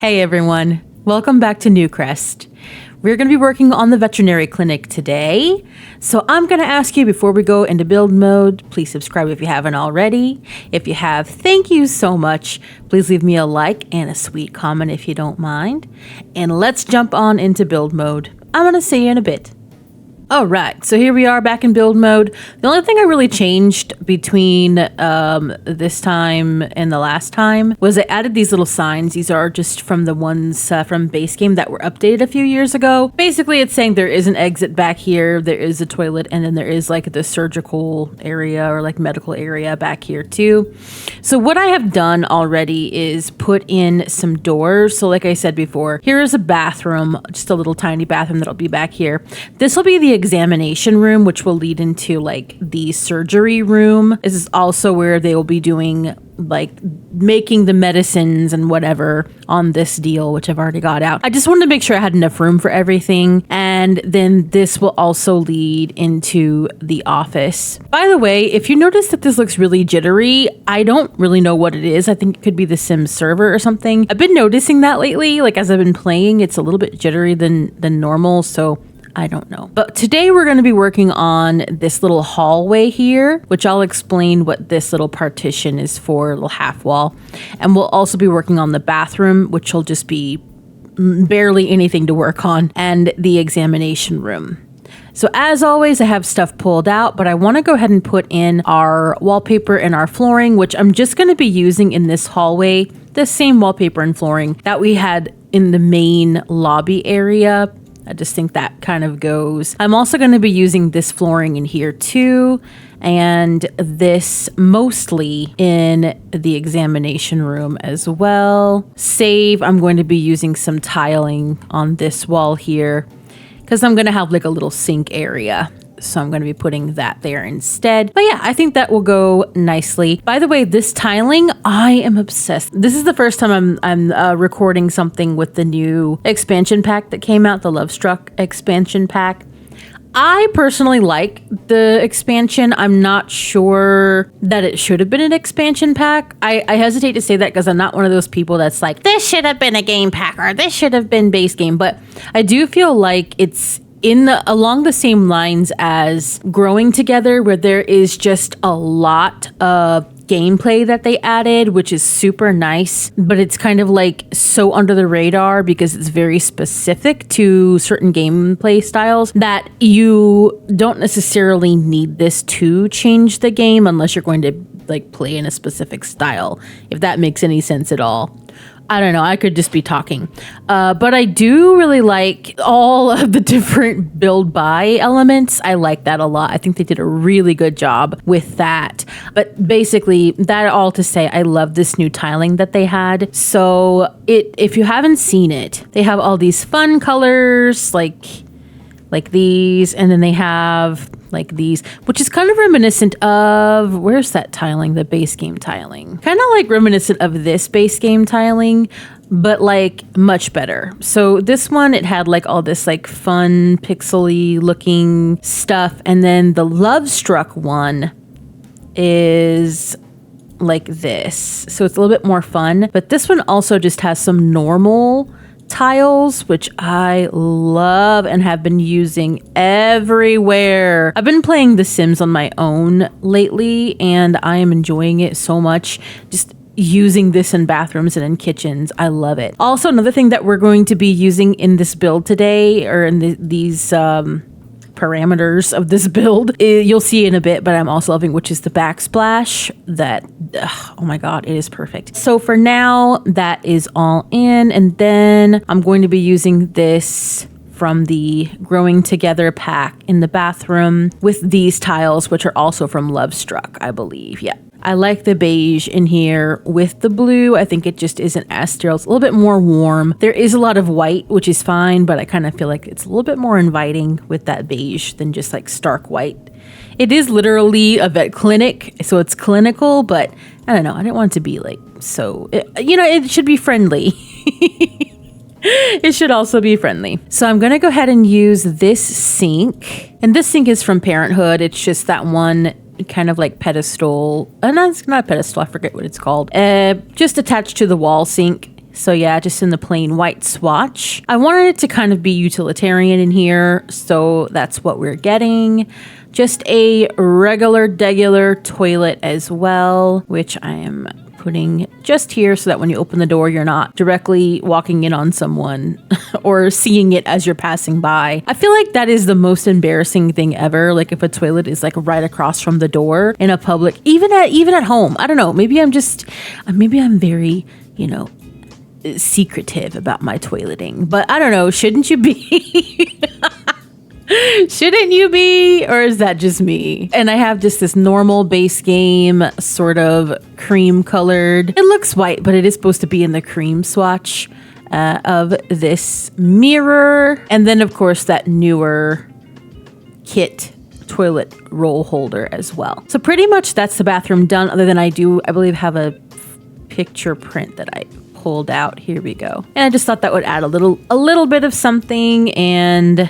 Hey everyone, welcome back to Newcrest. We're going to be working on the veterinary clinic today. So I'm going to ask you before we go into build mode, please subscribe if you haven't already. If you have, thank you so much. Please leave me a like and a sweet comment if you don't mind. And let's jump on into build mode. I'm going to see you in a bit. All right, so here we are back in build mode. The only thing I really changed between this time and the last time was I added these little signs. These are just from the ones from base game that were updated a few years ago. Basically, it's saying there is an exit back here, there is a toilet, and then there is like the surgical area or like medical area back here too. So what I have done already is put in some doors. So like I said before, here is a bathroom, just a little tiny bathroom that'll be back here. This will be the examination room, which will lead into like the surgery room. This is also where they will be doing like making the medicines and whatever on this deal, which I've already got out. I just wanted to make sure I had enough room for everything. And then this will also lead into the office. By the way, if you notice that this looks really jittery, I don't really know what it is. I think it could be the Sims server or something. I've been noticing that lately. Like as I've been playing, it's a little bit jittery than normal. So I don't know. But today we're going to be working on this little hallway here, which I'll explain what this little partition is for, a little half wall. And we'll also be working on the bathroom, which will just be barely anything to work on, and the examination room. So as always, I have stuff pulled out, but I want to go ahead and put in our wallpaper and our flooring, which I'm just going to be using in this hallway, the same wallpaper and flooring that we had in the main lobby area. I just think that kind of goes. I'm also going to be using this flooring in here too, and this mostly in the examination room as well. Save, I'm going to be using some tiling on this wall here because I'm going to have like a little sink area. So I'm going to be putting that there instead. But yeah, I think that will go nicely. By the way, this tiling, I am obsessed. This is the first time I'm recording something with the new expansion pack that came out, the Love Struck expansion pack. I personally like the expansion. I'm not sure that it should have been an expansion pack. I hesitate to say that because I'm not one of those people that's like, this should have been a game pack or this should have been base game. But I do feel like it's along the same lines as Growing Together, where there is just a lot of gameplay that they added, which is super nice, but it's kind of like so under the radar because it's very specific to certain gameplay styles that you don't necessarily need this to change the game unless you're going to like play in a specific style, if that makes any sense at all. I don't know, I could just be talking. But I do really like all of the different build buy elements. I like that a lot. I think they did a really good job with that. But basically, that all to say, I love this new tiling that they had. So if you haven't seen it, they have all these fun colors like these, and then they have like these, which is kind of reminiscent of, where's that tiling? The base game tiling. Kind of like reminiscent of this base game tiling, but like much better. So this one, it had like all this like fun pixely looking stuff. And then the Love Struck one is like this. So it's a little bit more fun, but this one also just has some normal tiles, which I love and have been using everywhere. I've been playing The Sims on my own lately, and I am enjoying it so much. Just using this in bathrooms and in kitchens. I love it. Also, another thing that we're going to be using in this build today, or in these parameters of this build, you'll see in a bit, but I'm also loving, which is the backsplash. That, oh my god, it is perfect. So for now, that is all in, and then I'm going to be using this from the Growing Together pack in the bathroom with these tiles, which are also from Love Struck, I believe. Yeah. I like the beige in here with the blue. I think it just isn't as sterile. It's a little bit more warm. There is a lot of white, which is fine, but I kind of feel like it's a little bit more inviting with that beige than just like stark white. It is literally a vet clinic, so it's clinical, but I don't know. I didn't want it to be like so, it should be friendly. It should also be friendly. So I'm going to go ahead and use this sink. And this sink is from Parenthood. It's just that one kind of like pedestal. No, it's not a pedestal. I forget what it's called. Just attached to the wall sink. So yeah, just in the plain white swatch. I wanted it to kind of be utilitarian in here, so that's what we're getting. Just a regular toilet as well, which I am putting just here so that when you open the door, you're not directly walking in on someone or seeing it as you're passing by. I feel like that is the most embarrassing thing ever. Like if a toilet is like right across from the door in a public, even at home. I don't know. Maybe I'm very, secretive about my toileting, but I don't know. Shouldn't you be? Shouldn't you be? Or is that just me? And I have just this normal base game, sort of cream colored. It looks white, but it is supposed to be in the cream swatch of this mirror. And then, of course, that newer kit toilet roll holder as well. So pretty much that's the bathroom done, other than I believe, have a picture print that I pulled out. Here we go. And I just thought that would add a little bit of something, and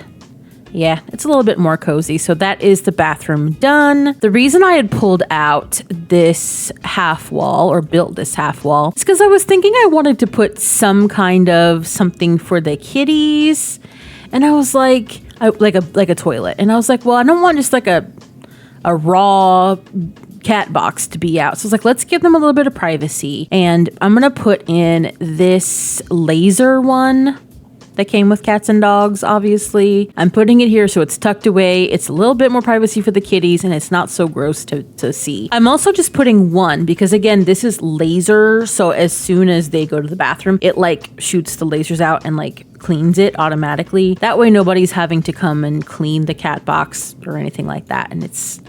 yeah, it's a little bit more cozy. So that is the bathroom done. The reason I had pulled out this half wall or built this half wall is because I was thinking I wanted to put some kind of something for the kitties. And I was like a toilet. And I was like, well, I don't want just like a raw cat box to be out. So it's like, let's give them a little bit of privacy. And I'm going to put in this laser one that came with cats and dogs, obviously. I'm putting it here so it's tucked away. It's a little bit more privacy for the kitties, and it's not so gross to see. I'm also just putting one because, again, this is laser. So as soon as they go to the bathroom, it like shoots the lasers out and like cleans it automatically. That way nobody's having to come and clean the cat box or anything like that. And it's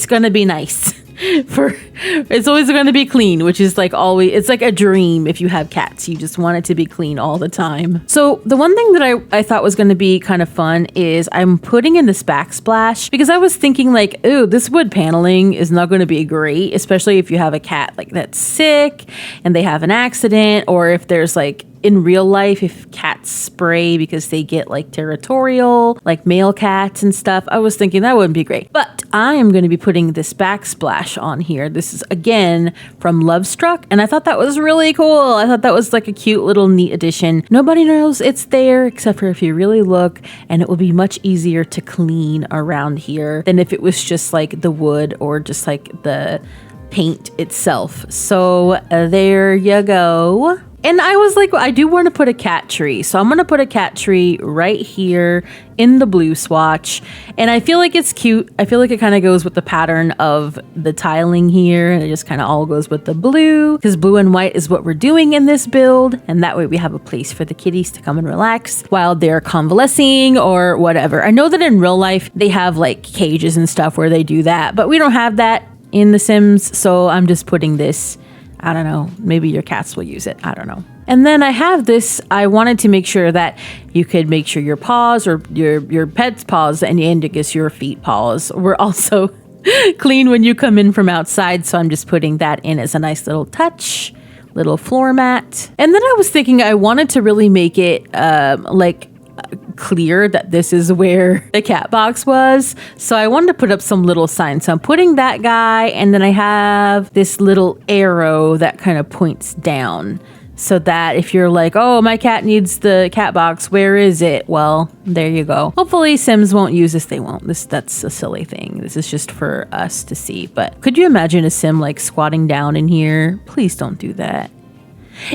gonna be nice. It's always going to be clean, which is like always, it's like a dream if you have cats. You just want it to be clean all the time. So the one thing that I thought was going to be kind of fun is I'm putting in this backsplash because I was thinking like, ooh, this wood paneling is not going to be great, especially if you have a cat like that's sick and they have an accident, or if there's like in real life, if cats spray because they get like territorial, like male cats and stuff, I was thinking that wouldn't be great. But I am going to be putting this backsplash on here. This is again from Lovestruck, and I thought that was really cool. I thought that was like a cute little neat addition. Nobody knows it's there except for if you really look, and it will be much easier to clean around here than if it was just like the wood or just like the paint itself. So there you go. And I was like, well, I do want to put a cat tree. So I'm going to put a cat tree right here in the blue swatch. And I feel like it's cute. I feel like it kind of goes with the pattern of the tiling here. And it just kind of all goes with the blue, because blue and white is what we're doing in this build. And that way we have a place for the kitties to come and relax while they're convalescing or whatever. I know that in real life, they have like cages and stuff where they do that, but we don't have that in The Sims. So I'm just putting this, I don't know, maybe your cats will use it. I don't know. And then I have this, I wanted to make sure that you could make sure your paws or your pet's paws and I guess your feet paws were also clean when you come in from outside. So I'm just putting that in as a nice little touch, little floor mat. And then I was thinking I wanted to really make it clear that this is where the cat box was. So I wanted to put up some little signs. So I'm putting that guy, and then I have this little arrow that kind of points down so that if you're like, oh, my cat needs the cat box, where is it? Well, there you go. Hopefully Sims won't use this. They won't. That's a silly thing. This is just for us to see. But could you imagine a Sim like squatting down in here? Please don't do that.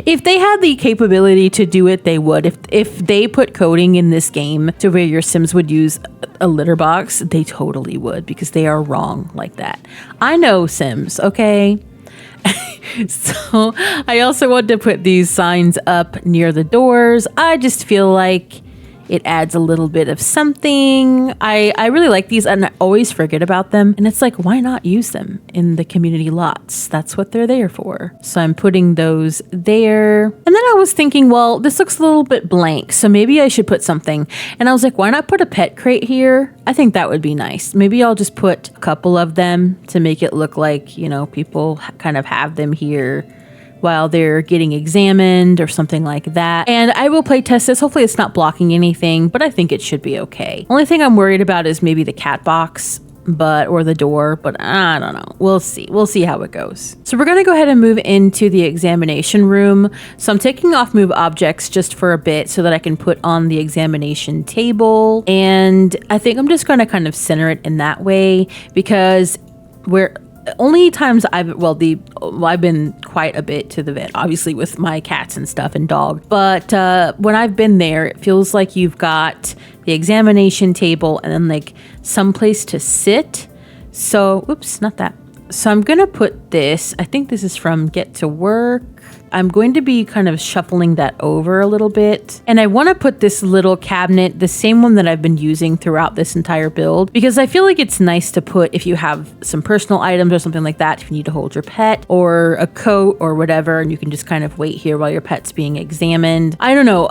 If they had the capability to do it, they would. If they put coding in this game to where your Sims would use a litter box, they totally would, because they are wrong like that. I know Sims, okay? So I also want to put these signs up near the doors. I just feel like it adds a little bit of something. I really like these, and I always forget about them. And it's like, why not use them in the community lots? That's what they're there for. So I'm putting those there. And then I was thinking, well, this looks a little bit blank, so maybe I should put something. And I was like, why not put a pet crate here? I think that would be nice. Maybe I'll just put a couple of them to make it look like, you know, people kind of have them here while they're getting examined or something like that. And I will play test this. Hopefully it's not blocking anything, but I think it should be okay. Only thing I'm worried about is maybe the cat box or the door, but I don't know. We'll see how it goes. So we're going to go ahead and move into the examination room. So I'm taking off move objects just for a bit so that I can put on the examination table. And I think I'm just going to kind of center it in that way, because we're only times I've been quite a bit to the vet, obviously with my cats and stuff and dog. But when I've been there, it feels like you've got the examination table and then like some place to sit. So, oops, not that. So I'm going to put this, I think this is from Get to Work. I'm going to be kind of shuffling that over a little bit. And I want to put this little cabinet, the same one that I've been using throughout this entire build, because I feel like it's nice to put if you have some personal items or something like that, if you need to hold your pet or a coat or whatever, and you can just kind of wait here while your pet's being examined. I don't know.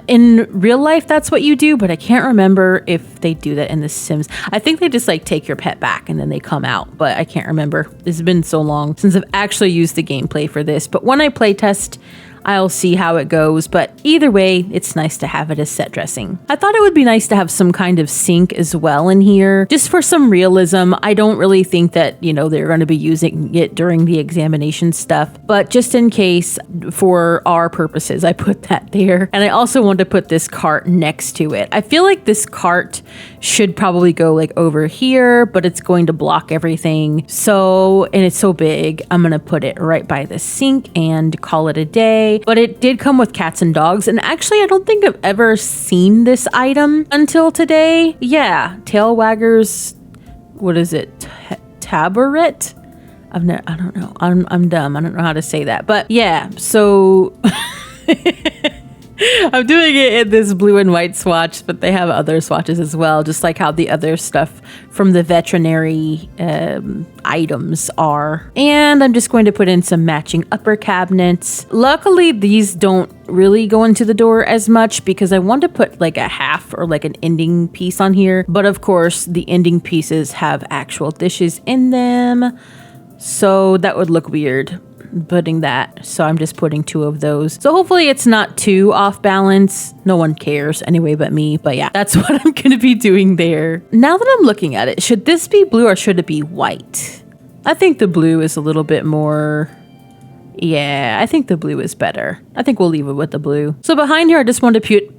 In real life, that's what you do, but I can't remember if they do that in The Sims. I think they just like take your pet back and then they come out, but I can't remember. It's been so long since I've actually used the gameplay for this, but when I play test, I'll see how it goes, but either way, it's nice to have it as set dressing. I thought it would be nice to have some kind of sink as well in here, just for some realism. I don't really think that, they're going to be using it during the examination stuff, but just in case, for our purposes, I put that there. And I also want to put this cart next to it. I feel like this cart should probably go like over here, but it's going to block everything. So, and it's so big, I'm going to put it right by the sink and call it a day. But it did come with cats and dogs, and actually I don't think I've ever seen this item until today. Yeah, tail waggers, what is it? Tabaret? I don't know. I'm dumb. I don't know how to say that. But yeah, so I'm doing it in this blue and white swatch, but they have other swatches as well, just like how the other stuff from the veterinary items are. And I'm just going to put in some matching upper cabinets. Luckily, these don't really go into the door as much because I want to put like a half or like an ending piece on here. But of course, the ending pieces have actual dishes in them, so that would look weird putting that. So I'm just putting 2 of those. So hopefully it's not too off balance. No one cares anyway but me. But yeah, that's what I'm going to be doing there. Now that I'm looking at it, should this be blue or should it be white? I think the blue is a little bit more... Yeah, I think the blue is better. I think we'll leave it with the blue. So behind here, I just want to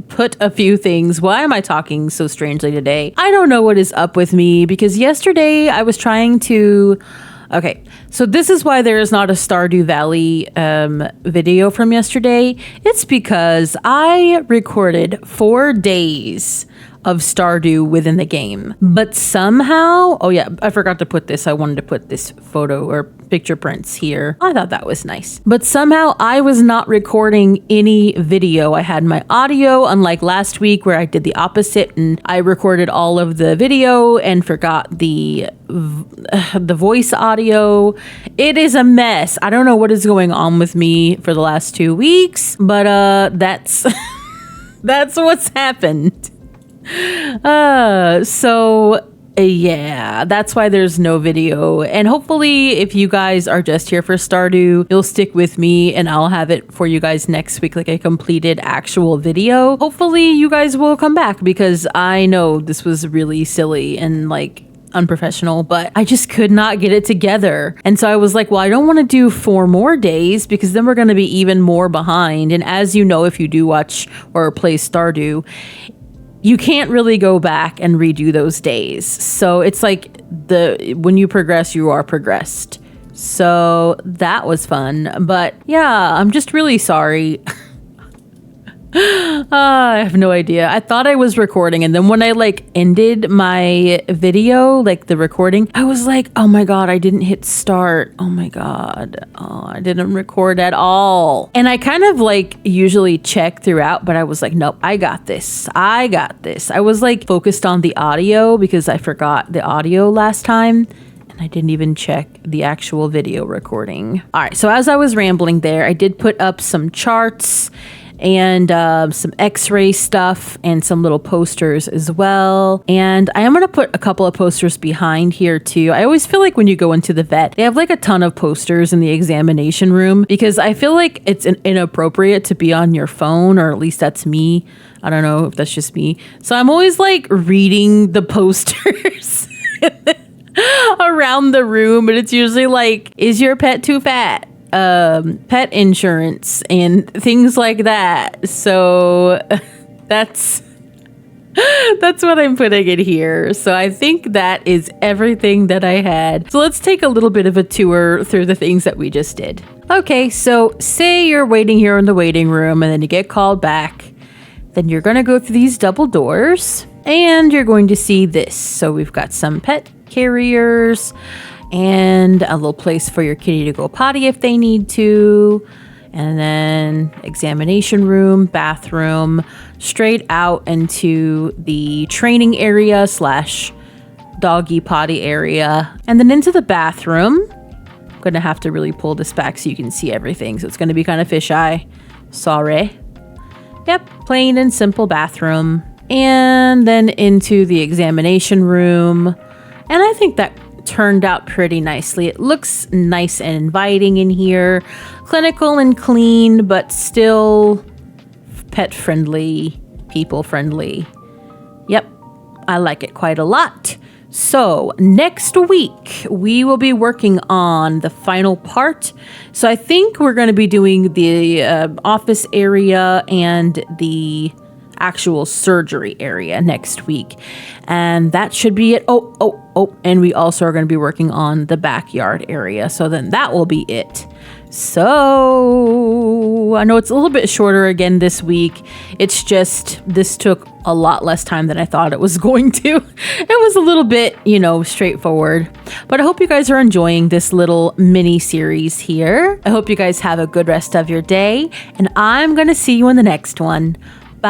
put a few things. Why am I talking so strangely today? I don't know what is up with me, because yesterday I was trying to... Okay, so this is why there is not a Stardew Valley video from yesterday. It's because I recorded 4 days of Stardew within the game. But somehow, oh yeah, I forgot to put this. I wanted to put this photo or picture prints here. I thought that was nice. But somehow I was not recording any video. I had my audio, unlike last week where I did the opposite and I recorded all of the video and forgot the voice audio. It is a mess. I don't know what is going on with me for the last 2 weeks, but that's that's what's happened. Yeah, that's why there's no video. And hopefully if you guys are just here for Stardew, you'll stick with me and I'll have it for you guys next week, like a completed actual video. Hopefully you guys will come back, because I know this was really silly and like unprofessional, but I just could not get it together. And so I was like, well, I don't want to do 4 more days because then we're going to be even more behind. And as you know, if you do watch or play Stardew, you can't really go back and redo those days. So it's like when you progress, you are progressed. So that was fun. But yeah, I'm just really sorry. I have no idea. I thought I was recording, and then when I like ended my video, like the recording, I was like, oh my god, I didn't hit start. Oh my god. Oh, I didn't record at all. And I kind of like usually check throughout, but I was like, nope, I got this. I was like focused on the audio because I forgot the audio last time. And I didn't even check the actual video recording. All right, so as I was rambling there, I did put up some charts and some x-ray stuff and some little posters as well. And I am going to put a couple of posters behind here too. I always feel like when you go into the vet, they have like a ton of posters in the examination room, because I feel like it's inappropriate to be on your phone, or at least that's me. I don't know if that's just me. So I'm always like reading the posters. around the room, and it's usually like, is your pet too fat? Pet insurance and things like that. So that's what I'm putting in here. So I think that is everything that I had. So let's take a little bit of a tour through the things that we just did. Okay, so say you're waiting here in the waiting room and then you get called back. Then you're going to go through these double doors and you're going to see this. So we've got some pet carriers and a little place for your kitty to go potty if they need to. And then examination room, bathroom, straight out into the training area / doggy potty area. And then into the bathroom. I'm going to have to really pull this back so you can see everything. So it's going to be kind of fisheye. Sorry. Yep, plain and simple bathroom. And then into the examination room. And I think that turned out pretty nicely. It looks nice and inviting in here. Clinical and clean, but still pet friendly, people friendly. Yep, I like it quite a lot. So next week, we will be working on the final part. So I think we're going to be doing the office area and the actual surgery area next week. And that should be it. And we also are going to be working on the backyard area. So then that will be it. So I know it's a little bit shorter again this week. It's just this took a lot less time than I thought it was going to. It was a little bit, straightforward. But I hope you guys are enjoying this little mini series here. I hope you guys have a good rest of your day. And I'm going to see you in the next one. Bye.